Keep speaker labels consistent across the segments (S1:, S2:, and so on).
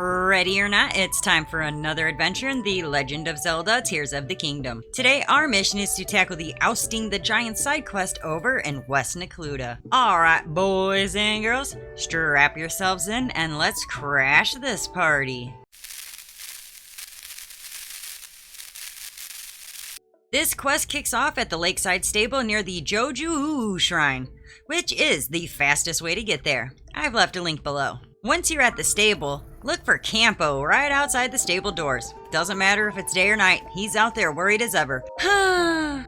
S1: Ready or not, it's time for another adventure in the Legend of Zelda Tears of the Kingdom. Today, our mission is to tackle the Ousting the Giant side quest over in West Necluda. Alright, boys and girls, strap yourselves in and let's crash this party. This quest kicks off at the lakeside stable near the Joju-u-u shrine, which is the fastest way to get there. I've left a link below. Once you're at the stable, look for Campo right outside the stable doors. Doesn't matter if it's day or night, he's out there worried as ever.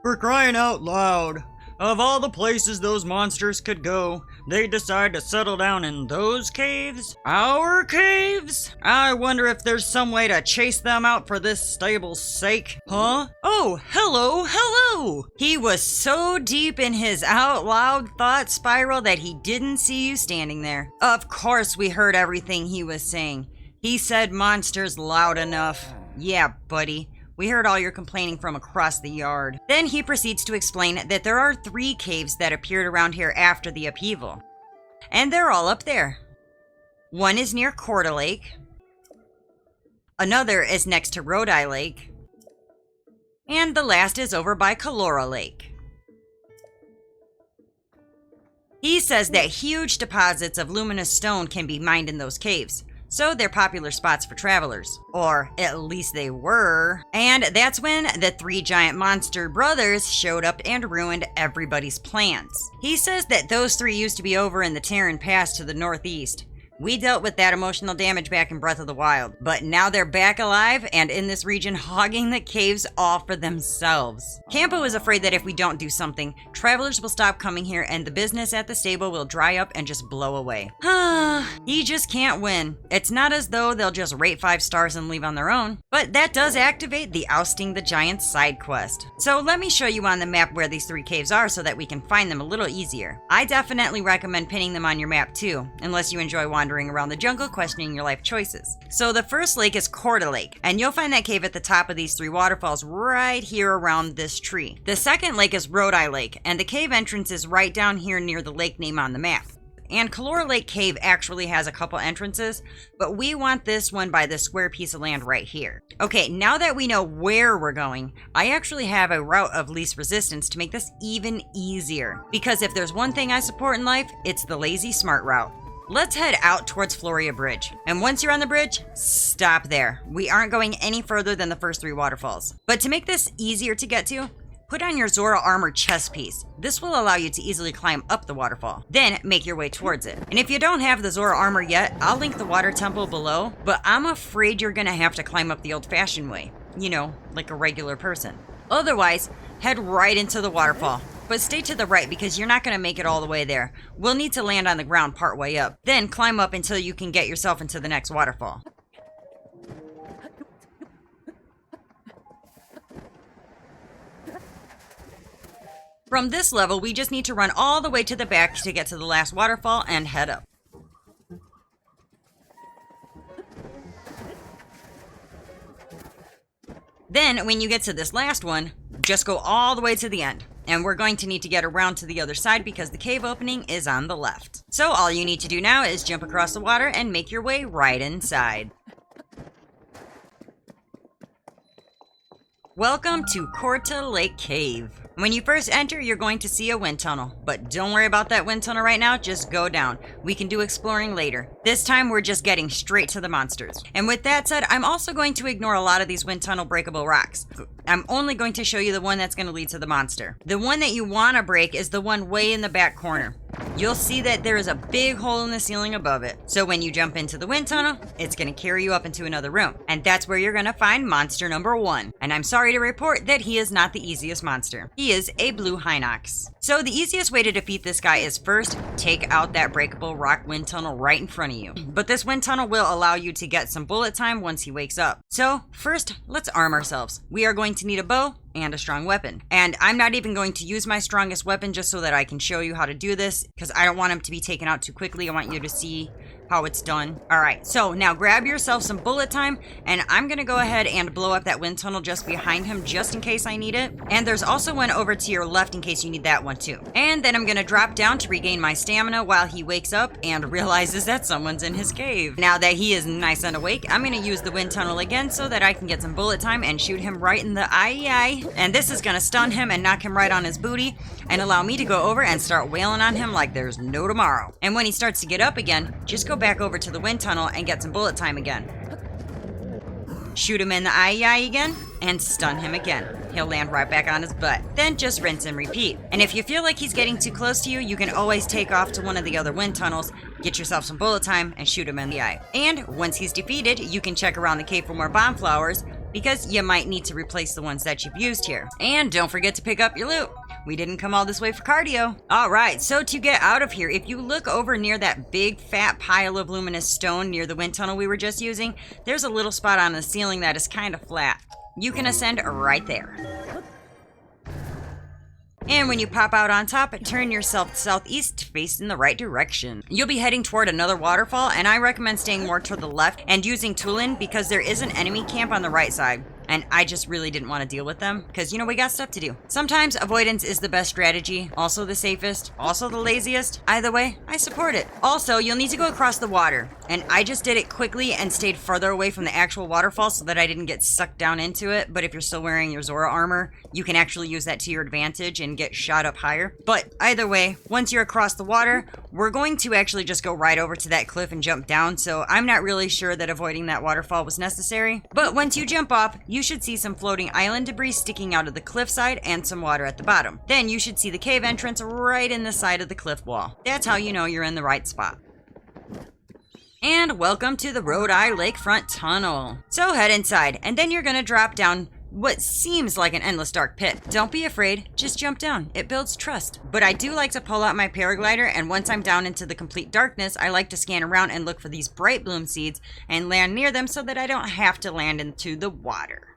S2: For crying out loud! Of all the places those monsters could go, they decide to settle down in those caves? Our caves? I wonder if there's some way to chase them out for this stable's sake. Huh?
S1: Oh, hello! He was so deep in his out loud thought spiral that he didn't see you standing there. Of course we heard everything he was saying. He said monsters loud enough. Yeah, buddy. We heard all your complaining from across the yard. Then he proceeds to explain that there are 3 caves that appeared around here after the upheaval. And they're all up there. One is near Corta Lake. Another is next to Rodai Lake. And the last is over by Calora Lake. He says that huge deposits of luminous stone can be mined in those caves. So they're popular spots for travelers. Or at least they were. And that's when the 3 giant monster brothers showed up and ruined everybody's plans. He says that those 3 used to be over in the Terran Pass to the northeast. We dealt with that emotional damage back in Breath of the Wild, but now they're back alive and in this region hogging the caves all for themselves. Campo is afraid that if we don't do something, travelers will stop coming here and the business at the stable will dry up and just blow away. He just can't win. It's not as though they'll just rate 5 stars and leave on their own, but that does activate the Ousting the Giant side quest. So let me show you on the map where these 3 caves are so that we can find them a little easier. I definitely recommend pinning them on your map too, unless you enjoy wandering around the jungle questioning your life choices. So the first lake is Corta Lake, and you'll find that cave at the top of these 3 waterfalls right here around this tree. The second lake is Rodai Lake, and the cave entrance is right down here near the lake name on the map. And Calora Lake Cave actually has a couple entrances, but we want this one by this square piece of land right here. Okay, now that we know where we're going, I actually have a route of least resistance to make this even easier. Because if there's one thing I support in life, it's the lazy smart route. Let's head out towards Floria Bridge. And once you're on the bridge, stop there. We aren't going any further than the first 3 waterfalls. But to make this easier to get to, put on your Zora armor chest piece. This will allow you to easily climb up the waterfall. Then make your way towards it. And if you don't have the Zora armor yet, I'll link the water temple below, but I'm afraid you're gonna have to climb up the old-fashioned way. You know, like a regular person. Otherwise, head right into the waterfall. But stay to the right because you're not going to make it all the way there. We'll need to land on the ground part way up. Then climb up until you can get yourself into the next waterfall. From this level, we just need to run all the way to the back to get to the last waterfall and head up. Then, when you get to this last one, just go all the way to the end. And we're going to need to get around to the other side because the cave opening is on the left. So all you need to do now is jump across the water and make your way right inside. Welcome to Corta Lake Cave. When you first enter, you're going to see a wind tunnel, but don't worry about that wind tunnel right now, just go down. We can do exploring later. This time, we're just getting straight to the monsters. And with that said, I'm also going to ignore a lot of these wind tunnel breakable rocks. I'm only going to show you the one that's going to lead to the monster. The one that you want to break is the one way in the back corner. You'll see that there is a big hole in the ceiling above it. So when you jump into the wind tunnel, it's going to carry you up into another room. And that's where you're going to find monster number 1. And I'm sorry to report that he is not the easiest monster. He is a blue Hinox. So the easiest way to defeat this guy is first, take out that breakable rock wind tunnel right in front of you. But this wind tunnel will allow you to get some bullet time once he wakes up. So first, let's arm ourselves. We are going to need a bow and a strong weapon. And I'm not even going to use my strongest weapon just so that I can show you how to do this because I don't want him to be taken out too quickly. I want you to see how it's done. All right, so now grab yourself some bullet time, and I'm gonna go ahead and blow up that wind tunnel just behind him, just in case I need it. And there's also one over to your left in case you need that one too. And then I'm gonna drop down to regain my stamina while he wakes up and realizes that someone's in his cave. Now that he is nice and awake, I'm gonna use the wind tunnel again so that I can get some bullet time and shoot him right in the eye. And this is gonna stun him and knock him right on his booty and allow me to go over and start wailing on him like there's no tomorrow. And when he starts to get up again, just go back over to the wind tunnel and get some bullet time again. Shoot him in the eye again and stun him again. He'll land right back on his butt. Then just rinse and repeat. And if you feel like he's getting too close to you, you can always take off to one of the other wind tunnels, get yourself some bullet time, and shoot him in the eye. And once he's defeated, you can check around the cave for more bomb flowers, because you might need to replace the ones that you've used here. And don't forget to pick up your loot. We didn't come all this way for cardio. All right, so to get out of here, if you look over near that big fat pile of luminous stone near the wind tunnel we were just using, there's a little spot on the ceiling that is kind of flat. You can ascend right there. And when you pop out on top, turn yourself southeast to face in the right direction. You'll be heading toward another waterfall, and I recommend staying more to the left and using Tulin because there is an enemy camp on the right side. And I just really didn't want to deal with them because, you know, we got stuff to do. Sometimes avoidance is the best strategy, also the safest, also the laziest. Either way, I support it. Also, you'll need to go across the water. And I just did it quickly and stayed further away from the actual waterfall so that I didn't get sucked down into it. But if you're still wearing your Zora armor, you can actually use that to your advantage and get shot up higher. But either way, once you're across the water, we're going to actually just go right over to that cliff and jump down. So I'm not really sure that avoiding that waterfall was necessary. But once you jump off, you should see some floating island debris sticking out of the cliffside and some water at the bottom. Then you should see the cave entrance right in the side of the cliff wall. That's how you know you're in the right spot. And welcome to the Rodai Lakefront Tunnel. So head inside, and then you're gonna drop down what seems like an endless dark pit. Don't be afraid, just jump down. It builds trust. But I do like to pull out my paraglider, and once I'm down into the complete darkness, I like to scan around and look for these bright bloom seeds and land near them so that I don't have to land into the water.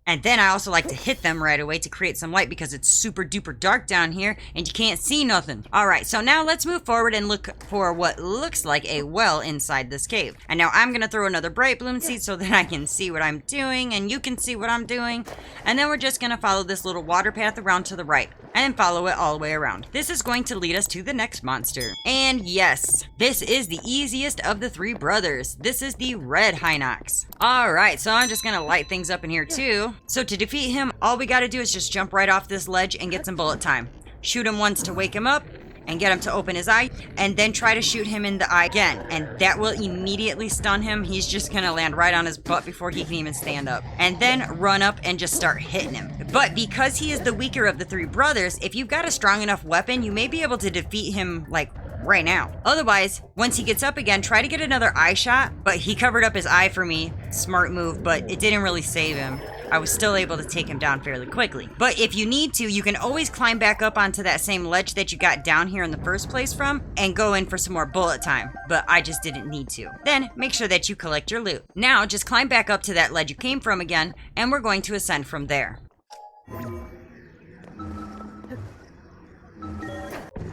S1: And then I also like to hit them right away to create some light because it's super duper dark down here and you can't see nothing. Alright, so now let's move forward and look for what looks like a well inside this cave. And now I'm going to throw another bright bloom seed so that I can see what I'm doing and you can see what I'm doing. And then we're just going to follow this little water path around to the right and follow it all the way around. This is going to lead us to the next monster. And yes, this is the easiest of the three brothers. This is the red Hinox. Alright, so I'm just going to light things up in here too. So to defeat him, all we gotta do is just jump right off this ledge and get some bullet time. Shoot him once to wake him up and get him to open his eye, and then try to shoot him in the eye again, and that will immediately stun him. He's just gonna land right on his butt before he can even stand up. And then run up and just start hitting him. But because he is the weaker of the three brothers, if you've got a strong enough weapon, you may be able to defeat him, like, right now. Otherwise, once he gets up again, try to get another eye shot, but he covered up his eye for me. Smart move, but it didn't really save him. I was still able to take him down fairly quickly. But if you need to, you can always climb back up onto that same ledge that you got down here in the first place from and go in for some more bullet time. But I just didn't need to. Then make sure that you collect your loot. Now just climb back up to that ledge you came from again, and we're going to ascend from there.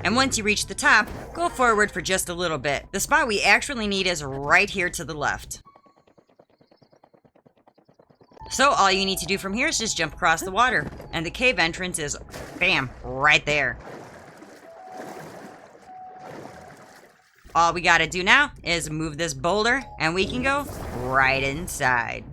S1: And once you reach the top, go forward for just a little bit. The spot we actually need is right here to the left. So all you need to do from here is just jump across the water. And the cave entrance is, bam, right there. All we gotta do now is move this boulder and we can go right inside.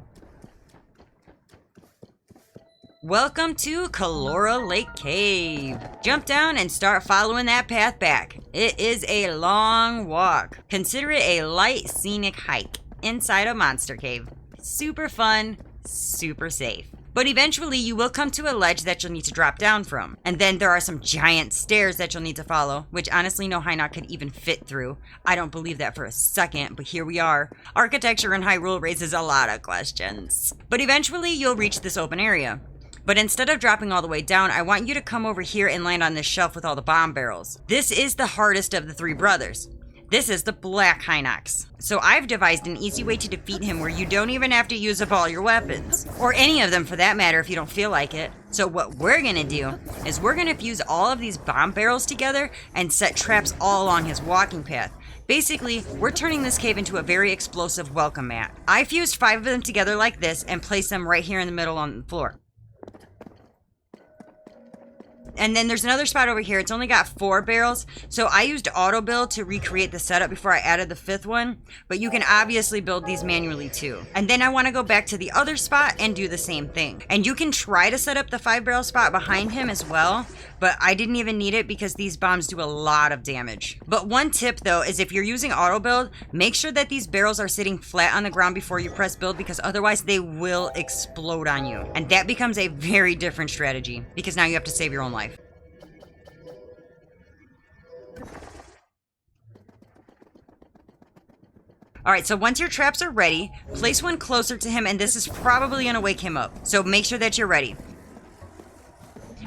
S1: Welcome to Calora Lake Cave. Jump down and start following that path back. It is a long walk. Consider it a light scenic hike inside a monster cave. Super fun, super safe. But eventually you will come to a ledge that you'll need to drop down from. And then there are some giant stairs that you'll need to follow, which honestly no Hinox could even fit through. I don't believe that for a second, but here we are. Architecture in Hyrule raises a lot of questions. But eventually you'll reach this open area. But instead of dropping all the way down, I want you to come over here and land on this shelf with all the bomb barrels. This is the hardest of the three brothers. This is the black Hinox. So I've devised an easy way to defeat him where you don't even have to use up all your weapons. Or any of them for that matter if you don't feel like it. So what we're gonna do is we're gonna fuse all of these bomb barrels together and set traps all along his walking path. Basically, we're turning this cave into a very explosive welcome mat. I fused 5 of them together like this and placed them right here in the middle on the floor. And then there's another spot over here. It's only got 4 barrels. So I used auto build to recreate the setup before I added the 5th one. But you can obviously build these manually too. And then I want to go back to the other spot and do the same thing. And you can try to set up the 5 barrel spot behind him as well. But I didn't even need it because these bombs do a lot of damage. But one tip though is if you're using auto build, make sure that these barrels are sitting flat on the ground before you press build, because otherwise they will explode on you. And that becomes a very different strategy because now you have to save your own life. Alright, so once your traps are ready, place one closer to him, and this is probably going to wake him up. So make sure that you're ready.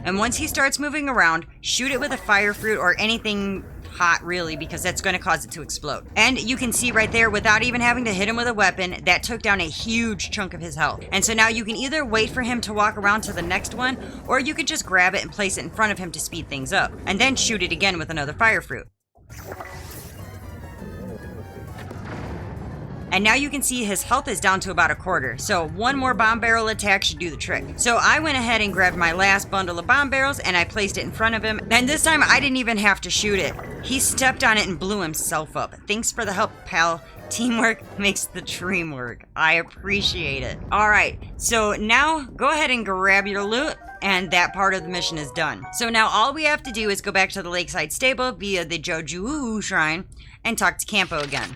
S1: And once he starts moving around, shoot it with a fire fruit or anything hot, really, because that's going to cause it to explode. And you can see right there, without even having to hit him with a weapon, that took down a huge chunk of his health. And so now you can either wait for him to walk around to the next one, or you could just grab it and place it in front of him to speed things up. And then shoot it again with another fire fruit. And now you can see his health is down to about 1/4. So one more bomb barrel attack should do the trick. So I went ahead and grabbed my last bundle of bomb barrels and I placed it in front of him. And this time I didn't even have to shoot it. He stepped on it and blew himself up. Thanks for the help, pal. Teamwork makes the dream work. I appreciate it. All right, so now go ahead and grab your loot. And that part of the mission is done. So now all we have to do is go back to the lakeside stable via the Joju-u-u shrine and talk to Campo again.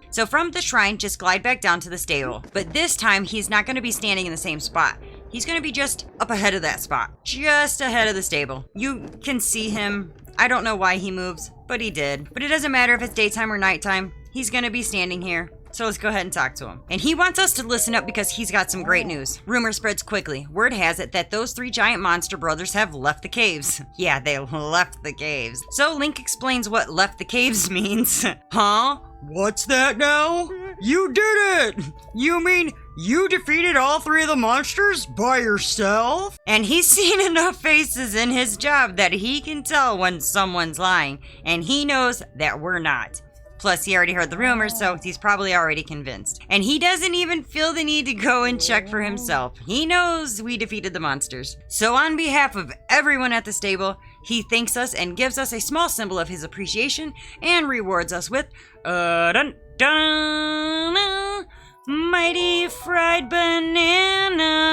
S1: So from the shrine, just glide back down to the stable. But this time, he's not going to be standing in the same spot. He's going to be just up ahead of that spot. Just ahead of the stable. You can see him. I don't know why he moves, but he did. But it doesn't matter if it's daytime or nighttime. He's going to be standing here. So let's go ahead and talk to him. And he wants us to listen up because he's got some great news. Rumor spreads quickly. Word has it that those 3 giant monster brothers have left the caves. Yeah, they left the caves. So Link explains what left the caves means. Huh?
S2: What's that now? You did it! You mean you defeated all 3 of the monsters by yourself?
S1: And he's seen enough faces in his job that he can tell when someone's lying. And he knows that we're not. Plus, he already heard the rumors, so he's probably already convinced. And he doesn't even feel the need to go and check for himself. He knows we defeated the monsters. So on behalf of everyone at the stable, he thanks us and gives us a small symbol of his appreciation and rewards us with dun dun mighty fried bananas.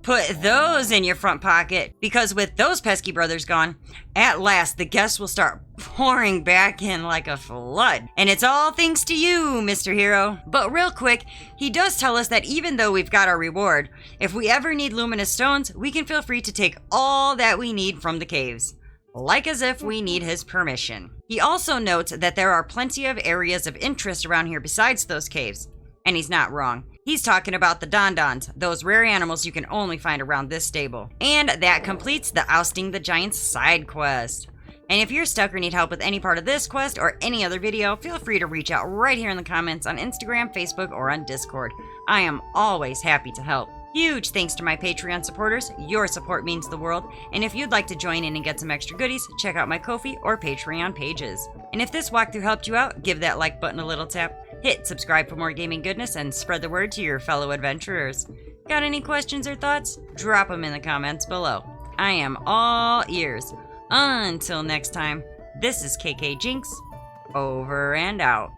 S1: Put those in your front pocket, because with those pesky brothers gone, at last the guests will start pouring back in like a flood. And it's all thanks to you, Mr. Hero. But real quick, he does tell us that even though we've got our reward, if we ever need luminous stones, we can feel free to take all that we need from the caves. Like as if we need his permission. He also notes that there are plenty of areas of interest around here besides those caves. And he's not wrong. He's talking about the Dondons, those rare animals you can only find around this stable. And that completes the Ousting the Giants side quest. And if you're stuck or need help with any part of this quest or any other video, feel free to reach out right here in the comments on Instagram, Facebook, or on Discord. I am always happy to help. Huge thanks to my Patreon supporters. Your support means the world. And if you'd like to join in and get some extra goodies, check out my Ko-fi or Patreon pages. And if this walkthrough helped you out, give that like button a little tap. Hit subscribe for more gaming goodness and spread the word to your fellow adventurers. Got any questions or thoughts? Drop them in the comments below. I am all ears. Until next time, this is KKJinxx, over and out.